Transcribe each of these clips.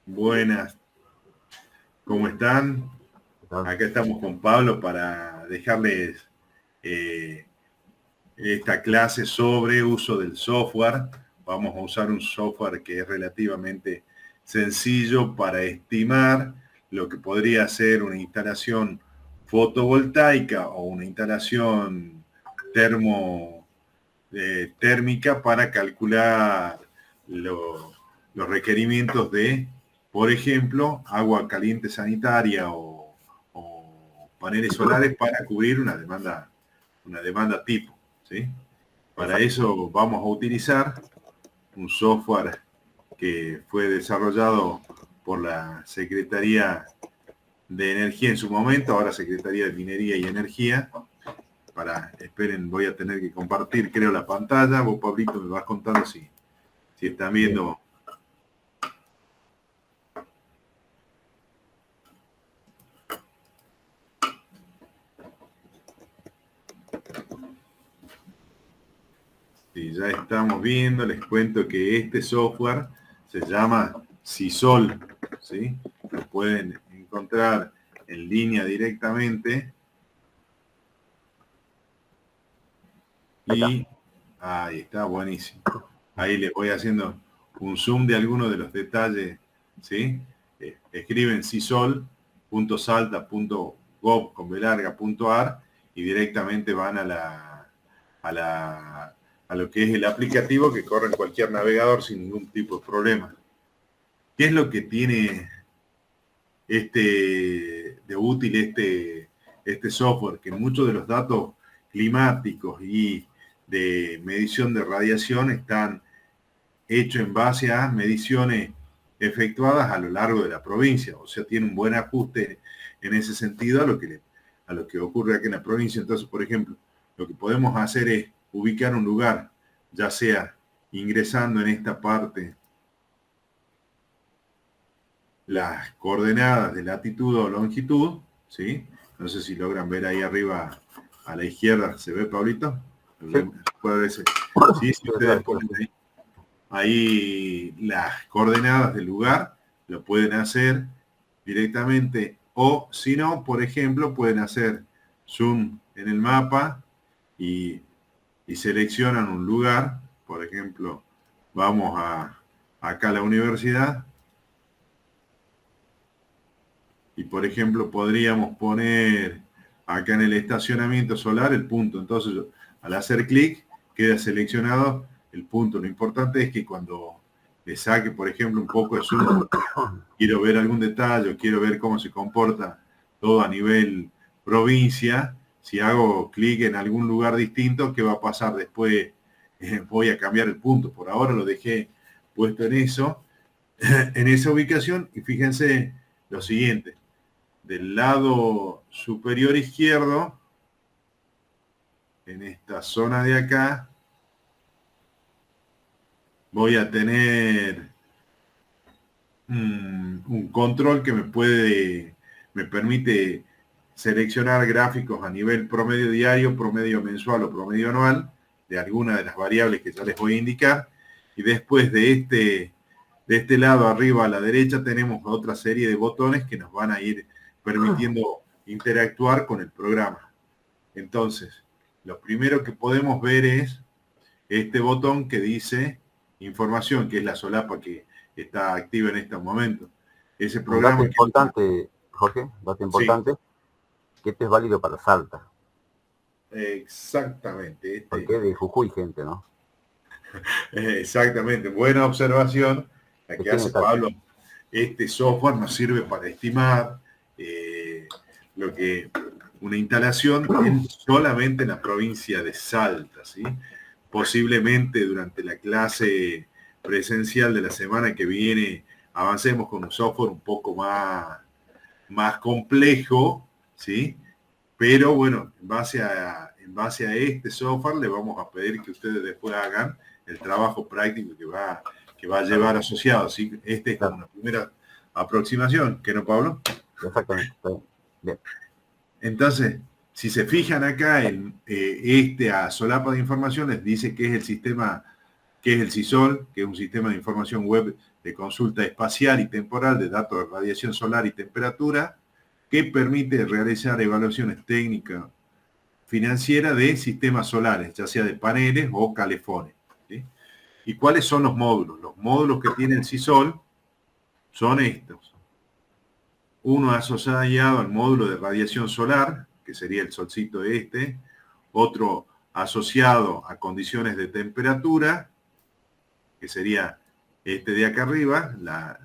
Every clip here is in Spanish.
Buenas, ¿cómo están? ¿Verdad? Acá estamos con Pablo para dejarles eh, esta clase sobre uso del software. Vamos a usar un software que es relativamente sencillo para estimar lo que podría ser una instalación fotovoltaica o una instalación termo, térmica para calcular los requerimientos de, por ejemplo, agua caliente sanitaria o paneles solares para cubrir una demanda tipo, ¿sí? Para Exacto. eso vamos a utilizar un software que fue desarrollado por la Secretaría de Energía en su momento, ahora Secretaría de Minería y Energía. Esperen, voy a tener que compartir, creo, la pantalla. Vos, Pablito, me vas contando si están Bien. viendo. Si ya estamos viendo, les cuento que este software se llama Sisol, ¿sí? Lo pueden encontrar en línea directamente. Ahí está. Y ahí está, buenísimo. Ahí les voy haciendo un zoom de algunos de los detalles, ¿sí? Escriben sisol.salta.gov.ar y directamente van a, la, a lo que es el aplicativo que corre en cualquier navegador sin ningún tipo de problema. ¿Qué es lo que tiene de útil este software? Que muchos de los datos climáticos y de medición de radiación están hechos en base a mediciones efectuadas a lo largo de la provincia, o sea, tiene un buen ajuste en ese sentido a lo que ocurre aquí en la provincia. Entonces, por ejemplo, lo que podemos hacer es ubicar un lugar, ya sea ingresando en esta parte las coordenadas de latitud o longitud, ¿sí? No sé si logran ver ahí arriba a la izquierda, ¿se ve, Pablito? Sí. Puede verse. Sí, si Sí, claro, ustedes sí, ponen sí. ahí las coordenadas del lugar, lo pueden hacer directamente, o si no, por ejemplo, pueden hacer zoom en el mapa y, y seleccionan un lugar. Por ejemplo, vamos acá a la universidad y, por ejemplo, podríamos poner acá en el estacionamiento solar el punto. Entonces, al hacer clic, queda seleccionado el punto. Lo importante es que cuando le saque, por ejemplo, un poco de zoom, quiero ver algún detalle, o quiero ver cómo se comporta todo a nivel provincia, si hago clic en algún lugar distinto, ¿qué va a pasar después? Voy a cambiar el punto. Por ahora lo dejé puesto en eso, en esa ubicación, y fíjense lo siguiente. Del lado superior izquierdo, en esta zona de acá, voy a tener un control que me permite seleccionar gráficos a nivel promedio diario, promedio mensual o promedio anual de alguna de las variables que ya les voy a indicar. Y después de este lado arriba a la derecha tenemos otra serie de botones que nos van a ir permitiendo interactuar con el programa. Entonces, lo primero que podemos ver es este botón que dice información, que es la solapa que está activa en este momento. Ese Un dato programa que... importante, Jorge, dato Sí, importante, que este es válido para Salta, exactamente. porque es de Jujuy, gente, ¿no? Exactamente. Buena observación la ¿De que quién hace es Salta? Pablo. Este software nos sirve para estimar eh, lo que una instalación solamente en la provincia de Salta, ¿sí? Posiblemente durante la clase presencial de la semana que viene avancemos con un software un poco más complejo, ¿sí? Pero bueno, en base a este software le vamos a pedir que ustedes después hagan el trabajo práctico que va a llevar asociado, ¿sí? Este es como Claro, una primera aproximación, ¿qué no, Pablo? exactamente. Está bien. Bien. Entonces, si se fijan acá, este a solapa de información les dice que es el sistema, que es el CISOL, que es un sistema de información web de consulta espacial y temporal de datos de radiación solar y temperatura, que permite realizar evaluaciones técnicas financieras de sistemas solares, ya sea de paneles o calefones, ¿sí? ¿Y cuáles son los módulos? Los módulos que tiene el CISOL son estos. Uno asociado al módulo de radiación solar, que sería el solcito este, otro asociado a condiciones de temperatura, que sería este de acá arriba,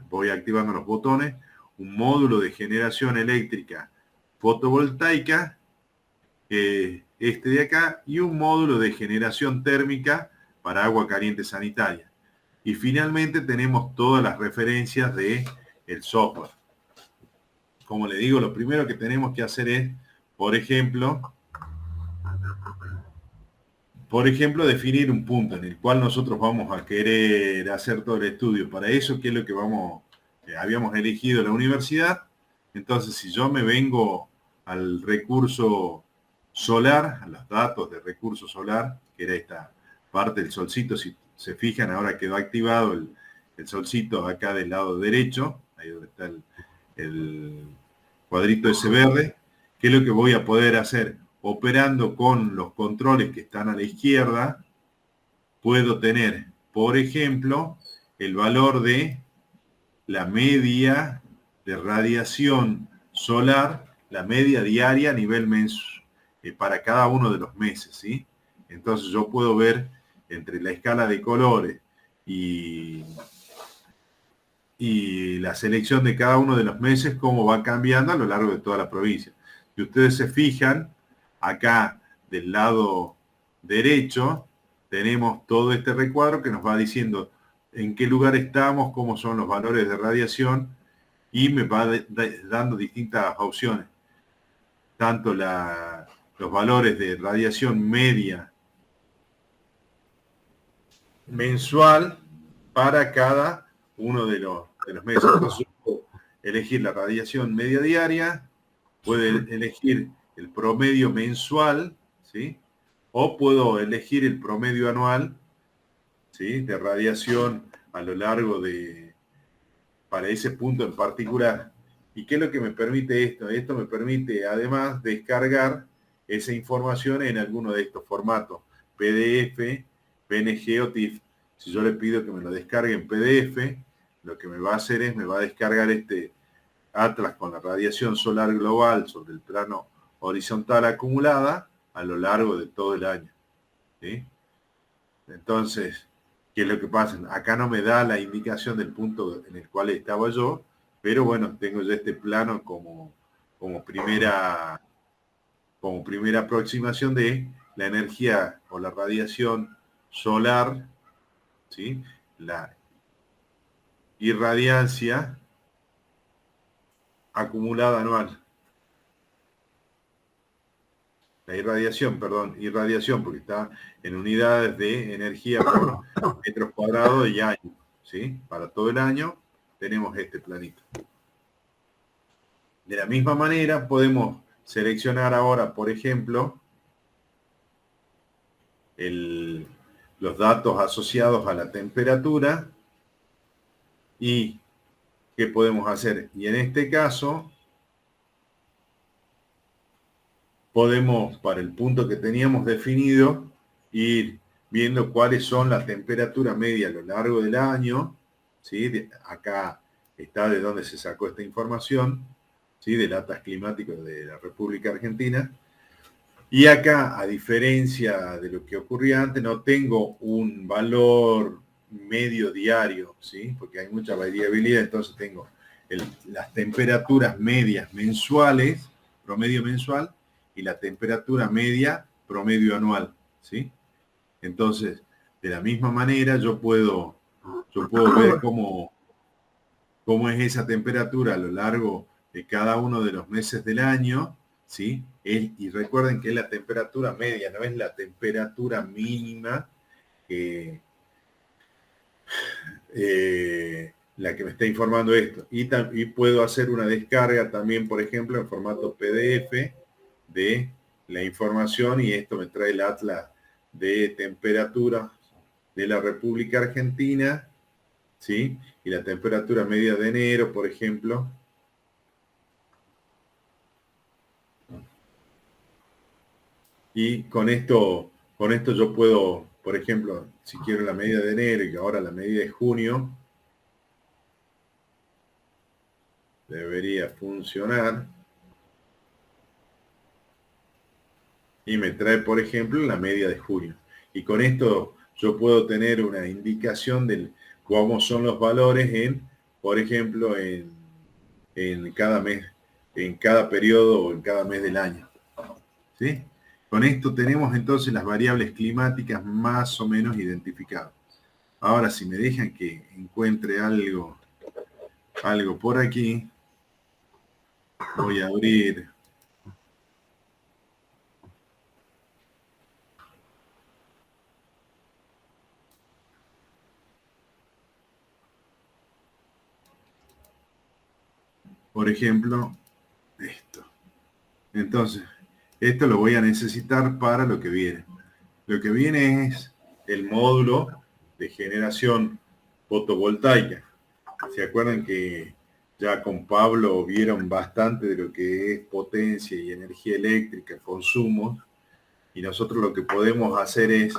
voy activando los botones, un módulo de generación eléctrica fotovoltaica, este de acá, y un módulo de generación térmica para agua caliente sanitaria. Y finalmente tenemos todas las referencias del software. Como le digo, lo primero que tenemos que hacer es, por ejemplo, definir un punto en el cual nosotros vamos a querer hacer todo el estudio. Para eso, ¿qué es lo que habíamos elegido la universidad? Entonces, si yo me vengo al recurso solar, a los datos de recurso solar, que era esta parte del solcito, si se fijan, ahora quedó activado el solcito acá del lado derecho, ahí donde está el cuadrito ese verde. ¿Qué es lo que voy a poder hacer? Operando con los controles que están a la izquierda, puedo tener, por ejemplo, el valor de la media de radiación solar, la media diaria a nivel mensual, para cada uno de los meses, ¿sí? Entonces yo puedo ver entre la escala de colores y la selección de cada uno de los meses cómo va cambiando a lo largo de toda la provincia. Si ustedes se fijan, acá del lado derecho tenemos todo este recuadro que nos va diciendo en qué lugar estamos, cómo son los valores de radiación, y me va dando distintas opciones. Tanto los valores de radiación media mensual para cada uno de los meses. Entonces, puedo elegir la radiación media diaria, puedo elegir el promedio mensual, ¿sí? O puedo elegir el promedio anual, ¿sí? De radiación a lo largo para ese punto en particular. ¿Y qué es lo que me permite esto? Esto me permite además descargar esa información en alguno de estos formatos, PDF, PNG o TIFF. Si yo le pido que me lo descargue en PDF, lo que me va a hacer es, me va a descargar este atlas con la radiación solar global sobre el plano horizontal acumulada a lo largo de todo el año, ¿sí? Entonces, ¿qué es lo que pasa? Acá no me da la indicación del punto en el cual estaba yo, pero bueno, tengo ya este plano como primera aproximación de la energía o la radiación solar, ¿sí? La irradiancia acumulada anual. La irradiación, porque está en unidades de energía por metros cuadrados y año, ¿sí? Para todo el año tenemos este planito. De la misma manera podemos seleccionar ahora, por ejemplo, los datos asociados a la temperatura y qué podemos hacer. Y en este caso podemos, para el punto que teníamos definido, ir viendo cuáles son la temperatura media a lo largo del año, ¿sí? Acá está de dónde se sacó esta información, ¿sí? Del Atlas Climático de la República Argentina. Y acá, a diferencia de lo que ocurría antes, no tengo un valor medio diario, ¿sí? Porque hay mucha variabilidad, entonces tengo las temperaturas medias mensuales, promedio mensual, y la temperatura media promedio anual, ¿sí? Entonces, de la misma manera yo puedo ver cómo es esa temperatura a lo largo de cada uno de los meses del año, ¿sí? Y recuerden que es la temperatura media, no es la temperatura mínima la que me está informando esto. Y puedo hacer una descarga también, por ejemplo, en formato PDF de la información, y esto me trae el atlas de temperatura de la República Argentina, ¿sí? Y la temperatura media de enero, por ejemplo. Y con esto yo puedo, por ejemplo, si quiero la medida de enero y que ahora la medida de junio, debería funcionar. Y me trae, por ejemplo, la media de junio. Y con esto yo puedo tener una indicación de cómo son los valores en, por ejemplo, en cada mes, en cada periodo o en cada mes del año. ¿Sí? Con esto tenemos entonces las variables climáticas más o menos identificadas. Ahora, si me dejan que encuentre algo por aquí, voy a abrir. Por ejemplo, esto. Entonces, esto lo voy a necesitar para lo que viene. Lo que viene es el módulo de generación fotovoltaica. ¿Se acuerdan que ya con Pablo vieron bastante de lo que es potencia y energía eléctrica, consumo? Y nosotros lo que podemos hacer es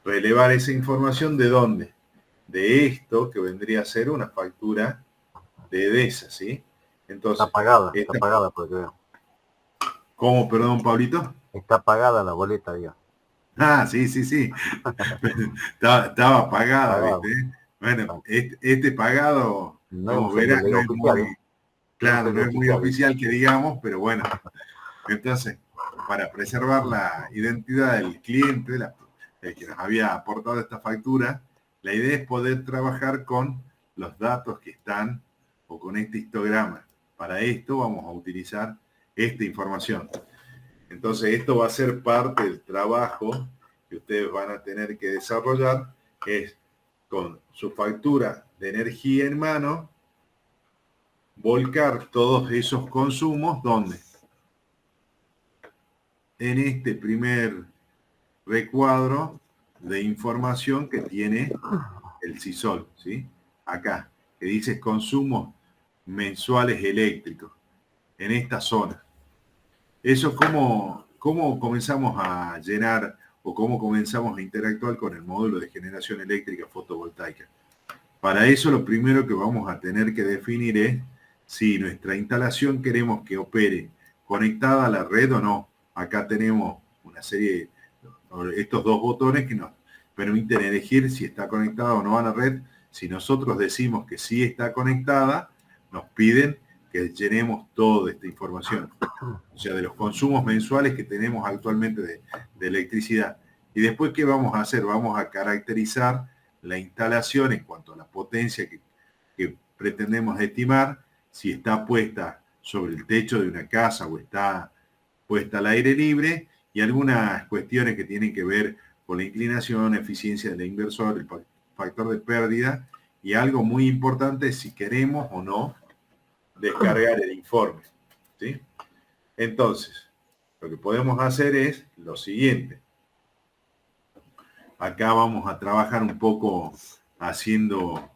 relevar esa información ¿de dónde? De esto que vendría a ser una factura de EDESA, ¿sí? Entonces, está pagada porque veo. ¿cómo, perdón, Pablito? Está pagada la boleta, digo. Ah, sí, sí, sí. Estaba pagada, Pagada. ¿viste? Bueno, este pagado, No es un como verás, sueldo no es oficial, ¿eh? muy, No es un claro, no sueldo es muy oficial, ¿eh? oficial que digamos, pero bueno. Entonces, para preservar la identidad del cliente, el que nos había aportado esta factura, la idea es poder trabajar con los datos que están o con este histograma. Para esto vamos a utilizar esta información. Entonces, esto va a ser parte del trabajo que ustedes van a tener que desarrollar, es con su factura de energía en mano, volcar todos esos consumos, ¿dónde? En este primer recuadro de información que tiene el CISOL, ¿sí? Acá, que dice consumos mensuales eléctricos, en esta zona. Eso es cómo comenzamos a llenar o cómo comenzamos a interactuar con el módulo de generación eléctrica fotovoltaica. Para eso lo primero que vamos a tener que definir es si nuestra instalación queremos que opere conectada a la red o no. Acá tenemos una serie de estos dos botones que nos permiten elegir si está conectada o no a la red. Si nosotros decimos que sí está conectada, nos piden que llenemos toda esta información. O sea, de los consumos mensuales que tenemos actualmente de electricidad. Y después, ¿qué vamos a hacer? Vamos a caracterizar la instalación en cuanto a la potencia que pretendemos estimar, si está puesta sobre el techo de una casa o está puesta al aire libre, y algunas cuestiones que tienen que ver con la inclinación, eficiencia del inversor, el factor de pérdida, y algo muy importante es si queremos o no descargar el informe. ¿Sí? Entonces, lo que podemos hacer es lo siguiente. Acá vamos a trabajar un poco haciendo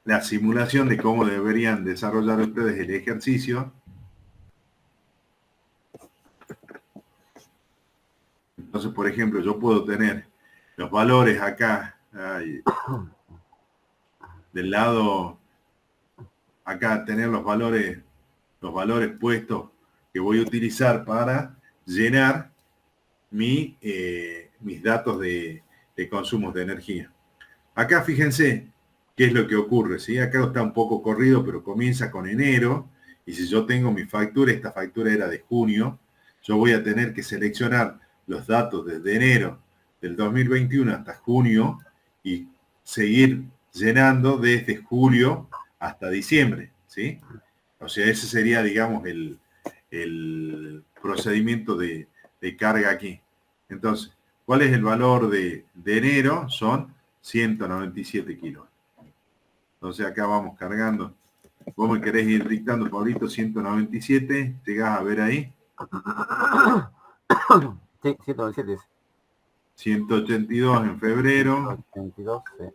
la simulación de cómo deberían desarrollar ustedes el ejercicio. Entonces, por ejemplo, yo puedo tener los valores acá, del lado, acá tener los valores puestos que voy a utilizar para llenar mis datos de consumos de energía. Acá fíjense qué es lo que ocurre, ¿sí? Acá está un poco corrido, pero comienza con enero, y si yo tengo mi factura, esta factura era de junio, yo voy a tener que seleccionar los datos desde enero del 2021 hasta junio y seguir llenando desde julio hasta diciembre, ¿sí? O sea, ese sería, digamos, el procedimiento de carga aquí. Entonces, ¿cuál es el valor de enero? Son 197 kilos. Entonces acá vamos cargando. Vos me querés ir dictando, Pablito, 197. Llegás a ver ahí. Sí, 197 es. 182 en febrero, 182, sí.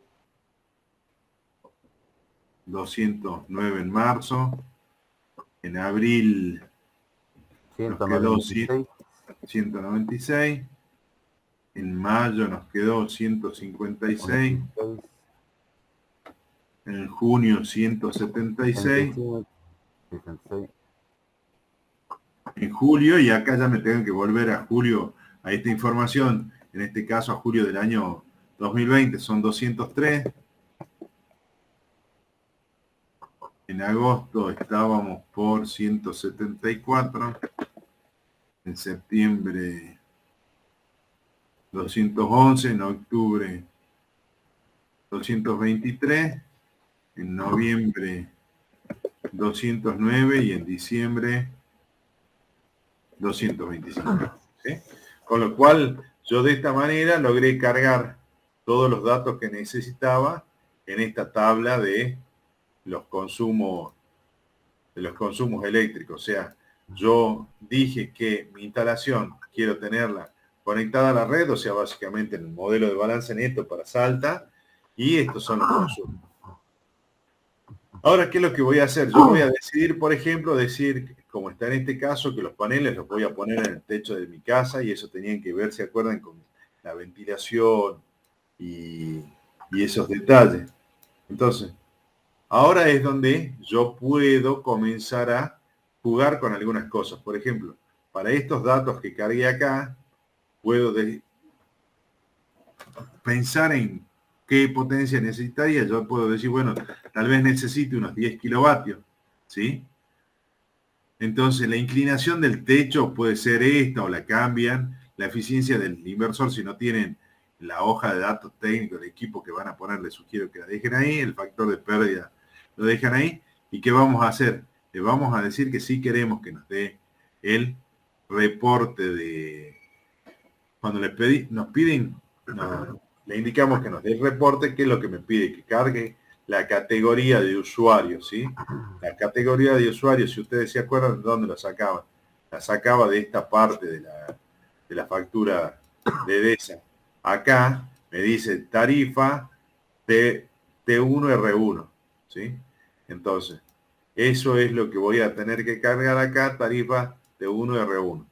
209 en marzo, en abril nos quedó 196, 196, en mayo nos quedó 156, 156, en junio 176, 65, 66, en julio, y acá ya me tengo que volver a julio, a esta información, en este caso a julio del año 2020 son 203. En agosto estábamos por 174, en septiembre 211, en octubre 223, en noviembre 209 y en diciembre 225. ¿Sí? Con lo cual, yo de esta manera logré cargar todos los datos que necesitaba en esta tabla de los consumos eléctricos. O sea, yo dije que mi instalación quiero tenerla conectada a la red, o sea, básicamente en el modelo de balance neto para Salta, y estos son los consumos. Ahora, ¿qué es lo que voy a hacer? Yo voy a decidir, por ejemplo, decir, como está en este caso, que los paneles los voy a poner en el techo de mi casa, y eso tenían que ver, ¿se acuerdan? Con la ventilación y esos detalles. Entonces, ahora es donde yo puedo comenzar a jugar con algunas cosas. Por ejemplo, para estos datos que cargué acá, puedo pensar en qué potencia necesitaría. Yo puedo decir, bueno, tal vez necesite unos 10 kilovatios, ¿sí? Entonces, la inclinación del techo puede ser esta o la cambian. La eficiencia del inversor, si no tienen la hoja de datos técnicos del equipo que van a poner, les sugiero que la dejen ahí. El factor de pérdida lo dejan ahí. ¿Y qué vamos a hacer? Le vamos a decir que sí queremos que nos dé el reporte de... Cuando nos piden, le indicamos que nos dé el reporte, que es lo que me pide, que cargue la categoría de usuario, ¿sí? La categoría de usuario, si ustedes se acuerdan, ¿de dónde la sacaba? La sacaba de esta parte de la factura de EDESA. Acá me dice tarifa T1R1, ¿sí? Entonces, eso es lo que voy a tener que cargar acá, tarifa T1R1.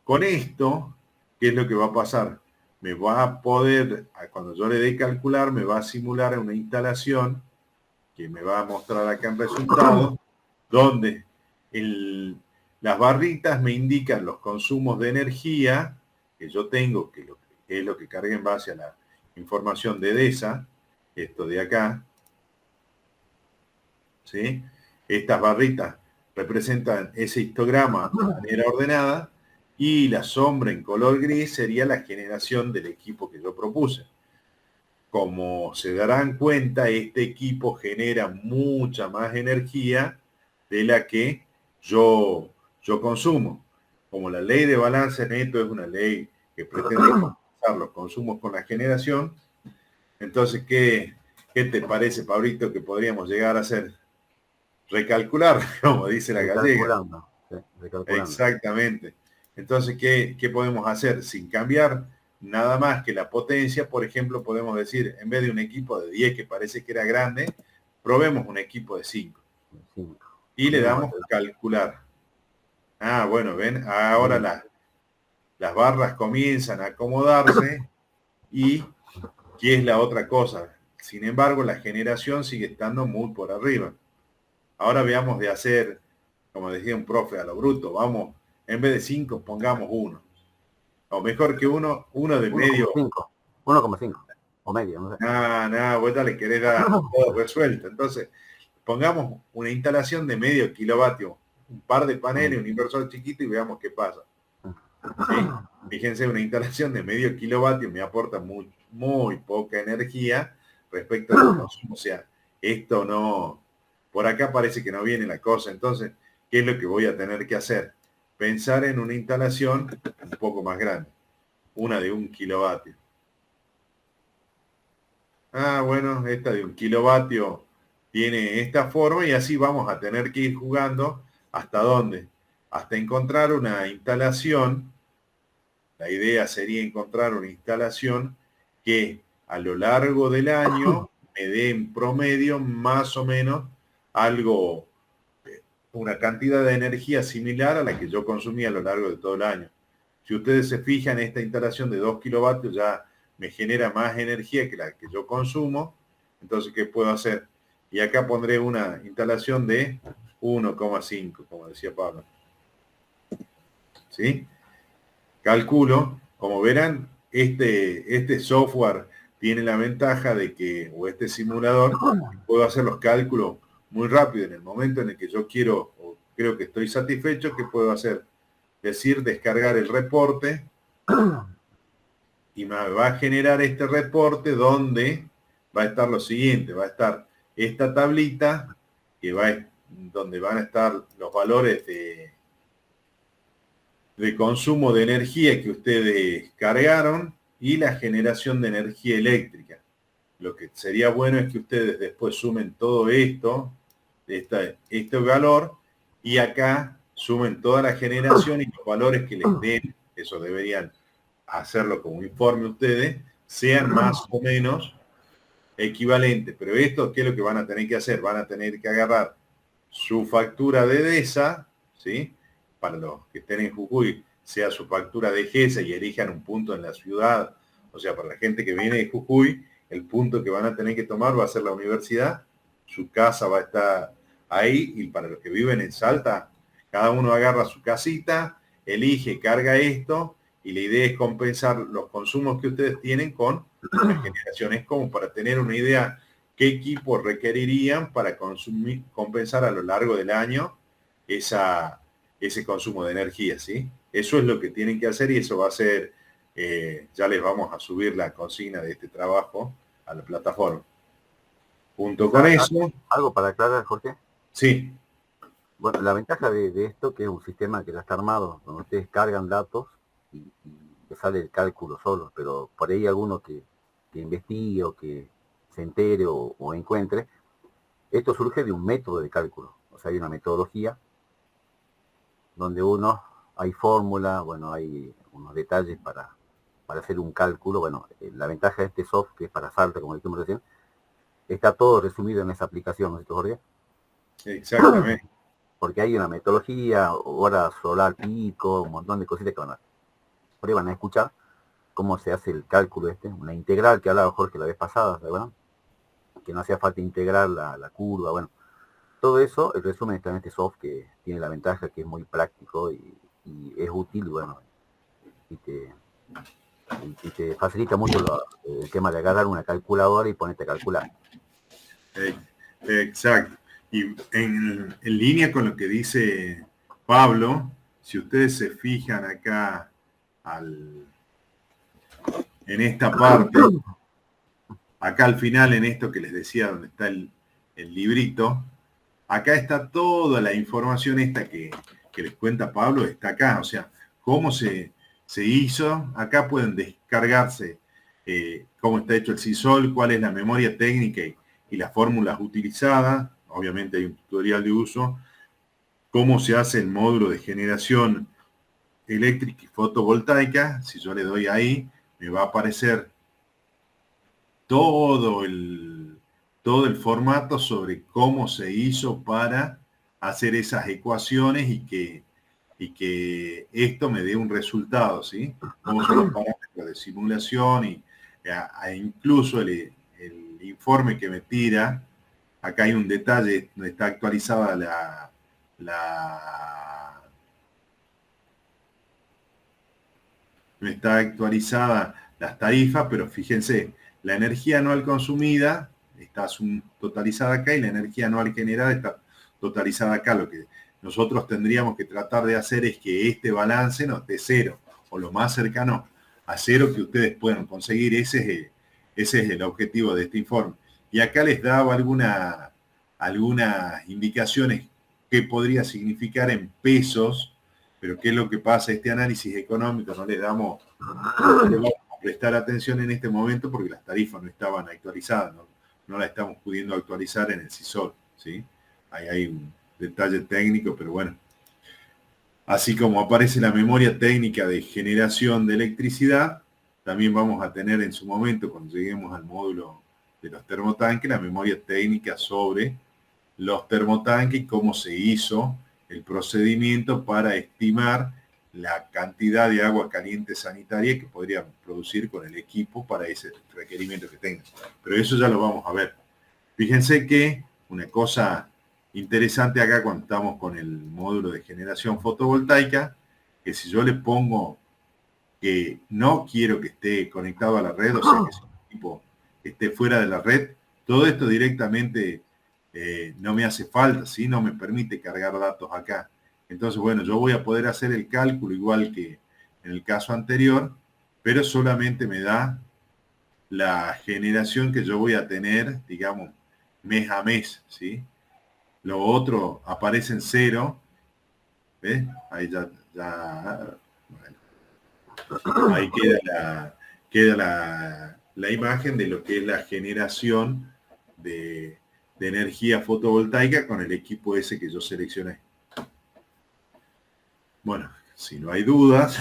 Con esto, ¿qué es lo que va a pasar? Me va a poder, cuando yo le dé calcular, me va a simular una instalación que me va a mostrar acá en resultados, donde las barritas me indican los consumos de energía que yo tengo, que es lo que cargué en base a la información de EDESA, esto de acá, ¿sí? Estas barritas representan ese histograma de manera ordenada, y la sombra en color gris sería la generación del equipo que yo propuse. Como se darán cuenta, este equipo genera mucha más energía de la que yo consumo. Como la ley de balance neto es una ley que pretende compensar los consumos con la generación, entonces, ¿qué te parece, Pablito, que podríamos llegar a hacer? Recalcular, como dice la gallega. sí, recalculando. Exactamente. Entonces, ¿qué podemos hacer? Sin cambiar nada más que la potencia, por ejemplo, podemos decir, en vez de un equipo de 10 que parece que era grande, probemos un equipo de 5. Y le damos calcular. Ah, bueno, ven, ahora las barras comienzan a acomodarse, y ¿qué es la otra cosa? Sin embargo, la generación sigue estando muy por arriba. Ahora veamos de hacer, como decía un profe, a lo bruto, vamos, en vez de 5, pongamos 1. O mejor que uno de medio. 1,5 o medio, no sé. No, vos ya le querés dar todo resuelto. Entonces, pongamos una instalación de medio kilovatio, un par de paneles, un inversor chiquito, y veamos qué pasa. ¿Sí? Fíjense, una instalación de medio kilovatio me aporta muy poca energía respecto al consumo. O sea, esto no, por acá parece que no viene la cosa. Entonces, ¿qué es lo que voy a tener que hacer? Pensar en una instalación un poco más grande, una de 1 kilovatio. Ah, bueno, esta de 1 kilovatio tiene esta forma, y así vamos a tener que ir jugando. ¿Hasta dónde? Hasta encontrar una instalación la idea sería encontrar una instalación que a lo largo del año me dé en promedio más o menos algo, una cantidad de energía similar a la que yo consumía a lo largo de todo el año. Si ustedes se fijan, esta instalación de 2 kilovatios ya me genera más energía que la que yo consumo. Entonces, ¿qué puedo hacer? Y acá pondré una instalación de 1,5, como decía Pablo. ¿Sí? Calculo, como verán, este software tiene la ventaja de que, o este simulador, puedo hacer los cálculos muy rápido en el momento en el que yo quiero, o creo que estoy satisfecho. ¿Qué puedo hacer? Decir, descargar el reporte, y me va a generar este reporte donde va a estar lo siguiente, va a estar esta tablita, donde van a estar los valores de consumo de energía que ustedes cargaron y la generación de energía eléctrica. Lo que sería bueno es que ustedes después sumen todo esto, este valor, y acá sumen toda la generación y los valores que les den. Eso deberían hacerlo como informe ustedes, sean más o menos equivalentes. Pero esto, ¿qué es lo que van a tener que hacer? Van a tener que agarrar su factura de DESA, ¿sí? Para los que estén en Jujuy, sea su factura de GESA y elijan un punto en la ciudad. O sea, para la gente que viene de Jujuy, el punto que van a tener que tomar va a ser la universidad, su casa va a estar ahí, y para los que viven en Salta, cada uno agarra su casita, elige, carga esto, y la idea es compensar los consumos que ustedes tienen con una generación. Es como para tener una idea qué equipos requerirían para compensar a lo largo del año ese consumo de energía, ¿sí? Eso es lo que tienen que hacer, y eso va a ser, ya les vamos a subir la consigna de este trabajo a la plataforma. Junto con eso... ¿Algo para aclarar, Jorge? Sí. Bueno, la ventaja de esto, que es un sistema que ya está armado, donde ustedes cargan datos y te sale el cálculo solo, pero por ahí alguno que investigue o que se entere o encuentre, esto surge de un método de cálculo. O sea, hay una metodología donde hay fórmula, bueno, hay unos detalles para hacer un cálculo. Bueno, la ventaja de este software, que es para Salta, como dijimos recién, está todo resumido en esa aplicación, ¿no es cierto, Jorge? Exactamente. Porque hay una metodología, hora solar pico, un montón de cositas que por ahí van a escuchar cómo se hace el cálculo una integral que hablaba Jorge la vez pasada, ¿verdad? Que no hacía falta integrar la curva, bueno. Todo eso, el resumen está en este software, que tiene la ventaja que es muy práctico y es útil, y bueno, y te facilita mucho el tema de agarrar una calculadora y ponerte a calcular. Exacto. Y en línea con lo que dice Pablo, si ustedes se fijan acá en esta parte, acá al final, en esto que les decía, donde está el librito, acá está toda la información esta que les cuenta Pablo, está acá. O sea, cómo se hizo. Acá pueden descargarse cómo está hecho el sisol, cuál es la memoria técnica y las fórmulas utilizadas. Obviamente hay un tutorial de uso. Cómo se hace el módulo de generación eléctrica y fotovoltaica. Si yo le doy ahí, me va a aparecer todo el formato sobre cómo se hizo para hacer esas ecuaciones y que esto me dé un resultado, ¿sí? Cómo son los parámetros de simulación y incluso el informe que me tira. Acá hay un detalle donde está actualizada las tarifas, pero fíjense, la energía anual consumida está totalizada acá y la energía anual generada está totalizada acá. Lo que nosotros tendríamos que tratar de hacer es que este balance no esté cero, o lo más cercano a cero que ustedes puedan conseguir. Ese es el objetivo de este informe. Y acá les daba algunas indicaciones que podría significar en pesos, pero qué es lo que pasa. Este análisis económico no le vamos a prestar atención en este momento porque las tarifas no estaban actualizadas, no la estamos pudiendo actualizar en el CISOL, ¿sí? Ahí hay un detalle técnico, pero bueno. Así como aparece la memoria técnica de generación de electricidad, también vamos a tener en su momento, cuando lleguemos al módulo de los termotanques, la memoria técnica sobre los termotanques y cómo se hizo el procedimiento para estimar la cantidad de agua caliente sanitaria que podrían producir con el equipo para ese requerimiento que tengan. Pero eso ya lo vamos a ver. Fíjense que una cosa interesante acá cuando estamos con el módulo de generación fotovoltaica, que si yo le pongo que no quiero que esté conectado a la red, o sea que es un equipo que esté fuera de la red, todo esto directamente no me hace falta, ¿sí? No me permite cargar datos acá. Entonces, bueno, yo voy a poder hacer el cálculo igual que en el caso anterior, pero solamente me da la generación que yo voy a tener, digamos, mes a mes, ¿sí? Lo otro aparece en cero, ¿ves? Ahí bueno, ahí queda la imagen de lo que es la generación de energía fotovoltaica con el equipo ese que yo seleccioné. Bueno, si no hay dudas,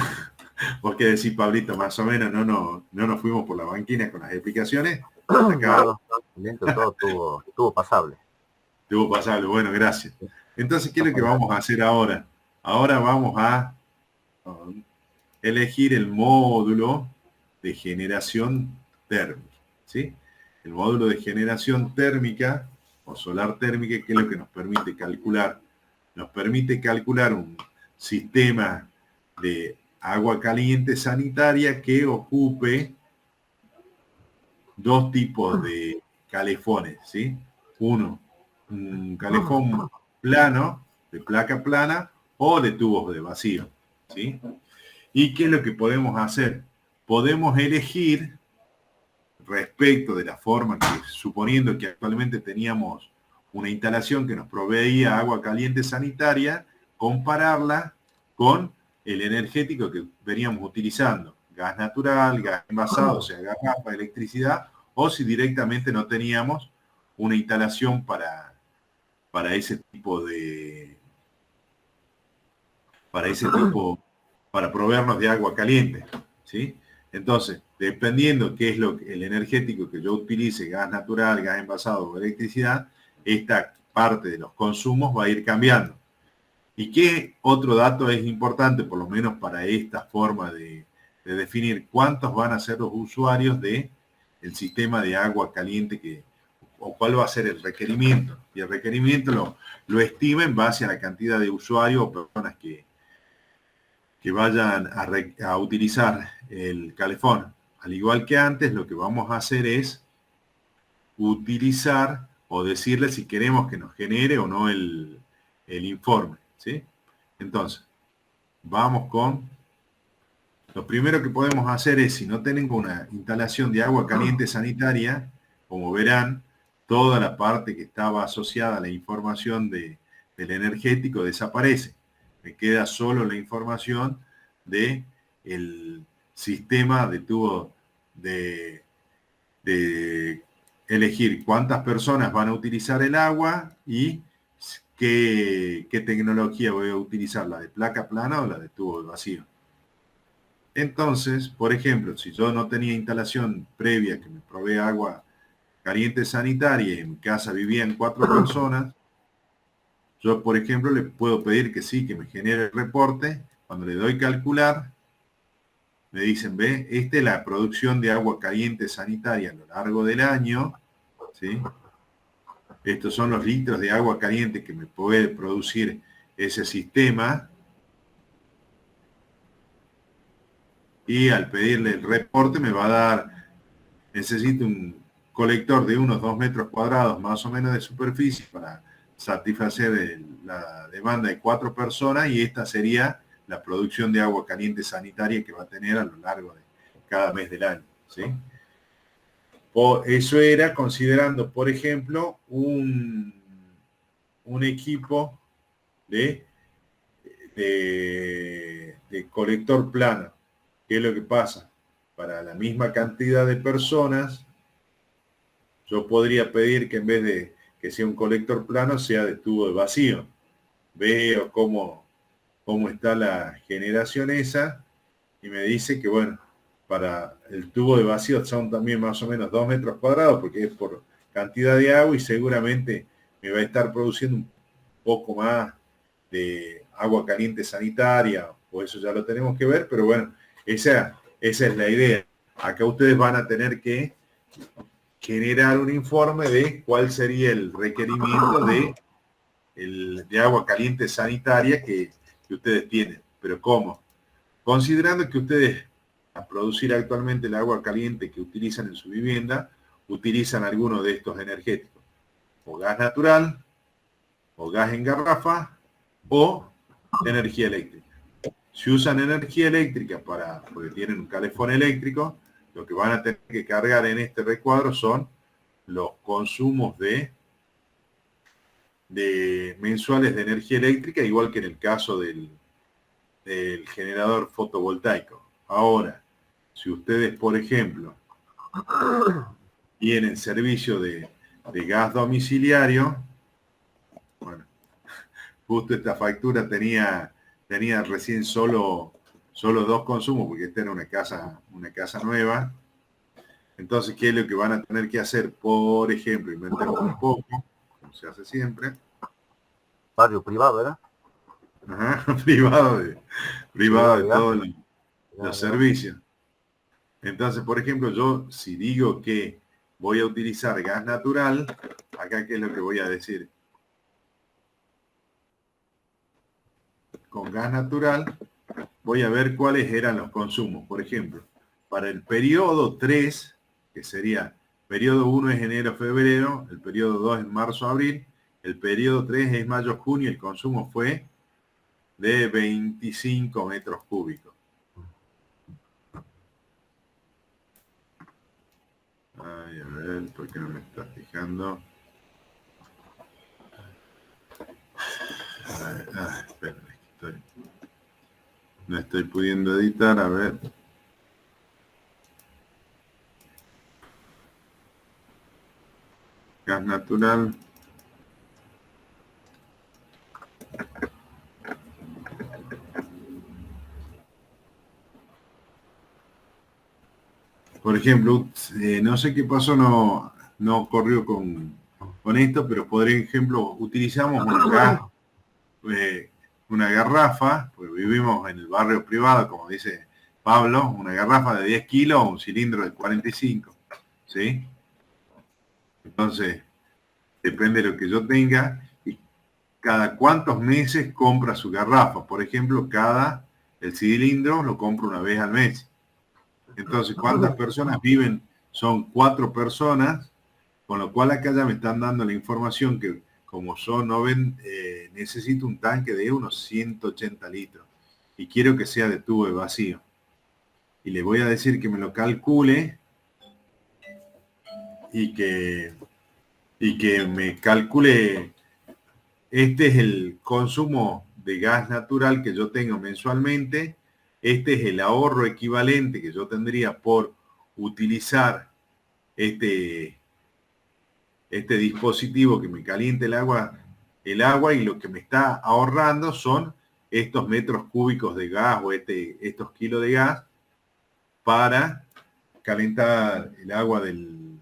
vos qué decís, Pablito, más o menos no nos fuimos por la banquina con las explicaciones. Acá No, dentro de todo estuvo pasable. tuvo pasable, bueno, gracias. Entonces, ¿qué es lo que vamos a hacer ahora? Ahora vamos a elegir el módulo de generación térmica, ¿sí? El módulo de generación térmica o solar térmica, que es lo que nos permite calcular. Nos permite calcular un sistema de agua caliente sanitaria que ocupe dos tipos de calefones, ¿sí? Uno, un calefón plano, de placa plana, o de tubos de vacío, ¿sí? ¿Y qué es lo que podemos hacer? Podemos elegir respecto de la forma que, suponiendo que actualmente teníamos una instalación que nos proveía agua caliente sanitaria, compararla con el energético que veníamos utilizando, gas natural, gas envasado, o sea, garrafa, electricidad, o si directamente no teníamos una instalación para ese tipo de, para proveernos de agua caliente, ¿sí? Entonces, dependiendo qué es el energético que yo utilice, gas natural, gas envasado o electricidad, esta parte de los consumos va a ir cambiando. ¿Y qué otro dato es importante, por lo menos para esta forma de definir cuántos van a ser los usuarios del sistema de agua caliente o cuál va a ser el requerimiento? Y el requerimiento lo estima en base a la cantidad de usuarios o personas que vayan a utilizar el calefón. Al igual que antes, lo que vamos a hacer es utilizar o decirle si queremos que nos genere o no el informe, ¿sí? Entonces, vamos con... Lo primero que podemos hacer es, si no tengo una instalación de agua caliente sanitaria, como verán, toda la parte que estaba asociada a la información del energético desaparece. Me queda solo la información de el sistema de tubo de elegir cuántas personas van a utilizar el agua y qué tecnología voy a utilizar, la de placa plana o la de tubo de vacío. Entonces, por ejemplo, si yo no tenía instalación previa que me provee agua caliente sanitaria y en mi casa vivían 4 personas, yo, por ejemplo, le puedo pedir que sí, que me genere el reporte. Cuando le doy calcular, me dicen, ve, esta es la producción de agua caliente sanitaria a lo largo del año, ¿sí? Estos son los litros de agua caliente que me puede producir ese sistema. Y al pedirle el reporte me va a dar, necesito un colector de unos 2 metros cuadrados más o menos de superficie para satisfacer la demanda de 4 personas y esta sería la producción de agua caliente sanitaria que va a tener a lo largo de cada mes del año, ¿sí? Eso era considerando, por ejemplo, un equipo de colector plano. ¿Qué es lo que pasa? Para la misma cantidad de personas, yo podría pedir que en vez de que sea un colector plano, sea de tubo de vacío. Veo cómo cómo está la generación esa, y me dice que, bueno, para el tubo de vacío son también más o menos 2 metros cuadrados, porque es por cantidad de agua y seguramente me va a estar produciendo un poco más de agua caliente sanitaria, o eso ya lo tenemos que ver, pero bueno, esa es la idea. Acá ustedes van a tener que generar un informe de cuál sería el requerimiento de agua caliente sanitaria que ustedes tienen. Pero ¿cómo? Considerando que ustedes, a producir actualmente el agua caliente que utilizan en su vivienda, utilizan alguno de estos energéticos, o gas natural, o gas en garrafa, o energía eléctrica. Si usan energía eléctrica porque tienen un calefón eléctrico, lo que van a tener que cargar en este recuadro son los consumos de mensuales de energía eléctrica, igual que en el caso del generador fotovoltaico. Ahora, si ustedes, por ejemplo, tienen servicio de gas domiciliario, bueno, justo esta factura tenía recién solo 2 consumos, porque esta era una casa nueva. Entonces, ¿qué es lo que van a tener que hacer? Por ejemplo, inventar un poco, como se hace siempre. Barrio privado, ¿era? Ajá, privado de todos los servicios. Entonces, por ejemplo, yo si digo que voy a utilizar gas natural, acá ¿qué es lo que voy a decir? Con gas natural voy a ver cuáles eran los consumos. Por ejemplo, para el periodo 3, que sería, periodo 1 es enero-febrero, el periodo 2 es marzo-abril, el periodo 3 es mayo-junio, el consumo fue de 25 metros cúbicos. Ay, a ver, ¿por qué no me está fijando? Espera, no estoy pudiendo editar, a ver. Gas natural. Por ejemplo, no sé qué pasó, no corrió con esto, pero por ejemplo, utilizamos una garrafa, pues vivimos en el barrio privado, como dice Pablo, una garrafa de 10 kilos o un cilindro de 45, ¿sí? Entonces, depende de lo que yo tenga y cada cuántos meses compra su garrafa. Por ejemplo, el cilindro lo compro una vez al mes. Entonces, ¿cuántas personas viven? Son 4 personas, con lo cual acá ya me están dando la información que como son 90, necesito un tanque de unos 180 litros y quiero que sea de tubo de vacío. Y le voy a decir que me lo calcule y que me calcule, este es el consumo de gas natural que yo tengo mensualmente, este es el ahorro equivalente que yo tendría por utilizar este dispositivo que me caliente el agua y lo que me está ahorrando son estos metros cúbicos de gas o estos kilos de gas para calentar el agua del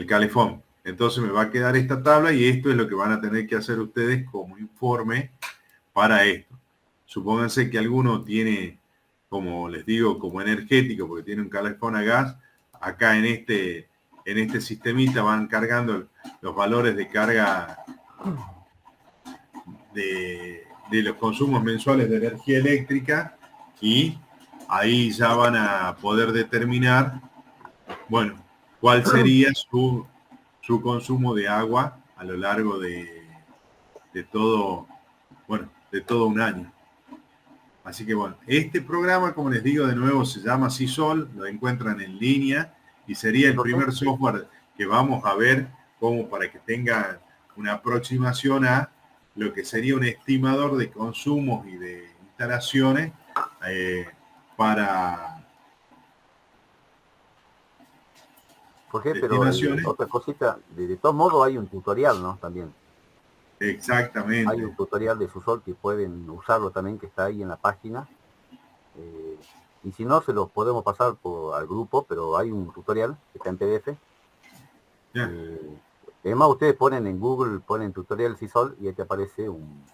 calefón. Entonces me va a quedar esta tabla y esto es lo que van a tener que hacer ustedes como informe para esto. Supónganse que alguno tiene, como les digo, como energético, porque tiene un calefón a gas, acá en este sistemita van cargando los valores de carga de los consumos mensuales de energía eléctrica y ahí ya van a poder determinar, bueno, cuál sería su consumo de agua a lo largo de todo, bueno, de todo un año. Así que bueno, este programa, como les digo de nuevo, se llama Sisol, lo encuentran en línea y sería el primer software que vamos a ver como para que tengan una aproximación a lo que sería un estimador de consumos y de instalaciones para Jorge, pero otra cosita, de todos modos hay un tutorial, ¿no? También. Exactamente. Hay un tutorial de Susol que pueden usarlo también, que está ahí en la página. Y si no, se los podemos pasar al grupo, pero hay un tutorial que está en PDF. Ya, Además, ustedes ponen en Google, ponen tutorial Sisol y ahí te aparece un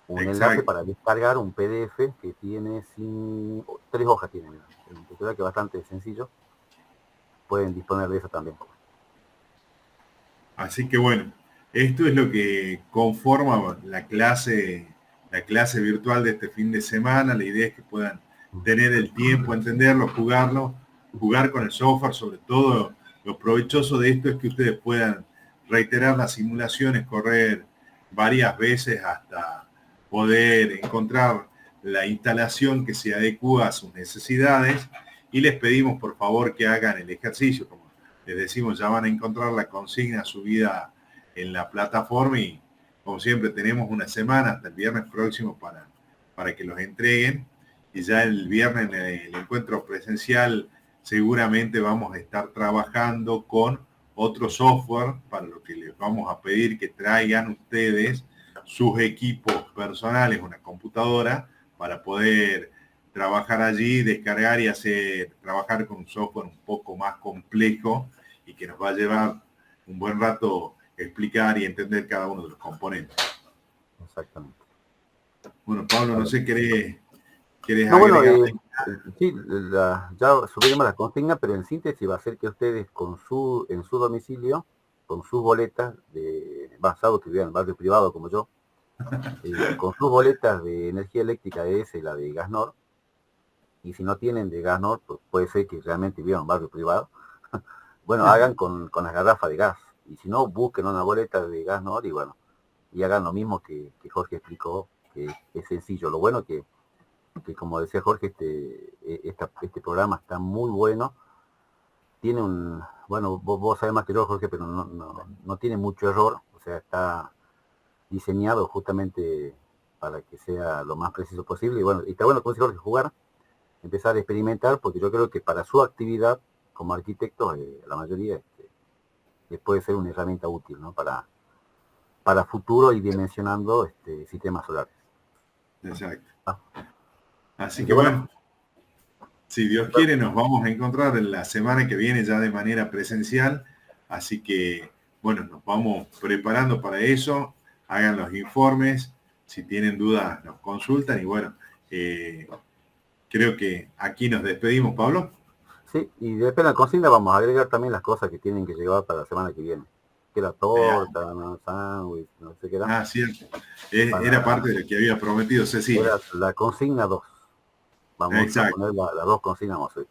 enlace exacto. para descargar un PDF que tiene 3 hojas. Tiene, mira. Un tutorial que es bastante sencillo. Pueden disponer de eso también. Así que bueno, esto es lo que conforma la clase virtual de este fin de semana. La idea es que puedan tener el tiempo, entenderlo, jugarlo, jugar con el software. Sobre todo, lo provechoso de esto es que ustedes puedan reiterar las simulaciones, correr varias veces hasta poder encontrar la instalación que se adecua a sus necesidades. Y les pedimos por favor que hagan el ejercicio. Como les decimos, ya van a encontrar la consigna subida en la plataforma y como siempre tenemos una semana hasta el viernes próximo para que los entreguen. Y ya el viernes en el encuentro presencial seguramente vamos a estar trabajando con otro software para lo que les vamos a pedir que traigan ustedes sus equipos personales, una computadora, para poder trabajar allí, descargar y trabajar con un software un poco más complejo y que nos va a llevar un buen rato explicar y entender cada uno de los componentes. Exactamente. Bueno, Pablo, no sé, ¿querés No, bueno, agregar? sí, ya subiremos la consigna, pero en síntesis va a ser que ustedes en su domicilio, con sus boletas basados que vivan en barrio privado como yo, con sus boletas de energía eléctrica ES, la de Gasnor, y si no tienen de Gasnor, pues puede ser que realmente vivan en barrio privado, bueno, hagan con las garrafas de gas, y si no, busquen una boleta de Gasnor y bueno, y hagan lo mismo que Jorge explicó, que es sencillo. Lo bueno que como decía Jorge, este programa está muy bueno. Tiene bueno, vos sabés más que yo, Jorge, pero no tiene mucho error. O sea, está diseñado justamente para que sea lo más preciso posible. Y bueno, y está bueno, como dice Jorge, jugar, empezar a experimentar, porque yo creo que para su actividad como arquitecto, la mayoría les puede ser una herramienta útil, ¿no? Para futuro y dimensionando sistemas solares. Exacto. ¿Ah? Así que bueno, si Dios quiere, nos vamos a encontrar en la semana que viene ya de manera presencial. Así que, bueno, nos vamos preparando para eso. Hagan los informes. Si tienen dudas, nos consultan. Y bueno, creo que aquí nos despedimos, Pablo. Sí, y después de la consigna vamos a agregar también las cosas que tienen que llevar para la semana que viene. Que la torta, sándwich, no sé qué era. Cierto. Era parte de lo que había prometido Cecilia. Era la consigna 2. Vamos a Exacto. poner las 2 consignas. Vamos a ver.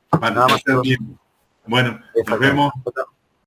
Para Nada más. estar bien. Bueno, nos Exactamente. vemos.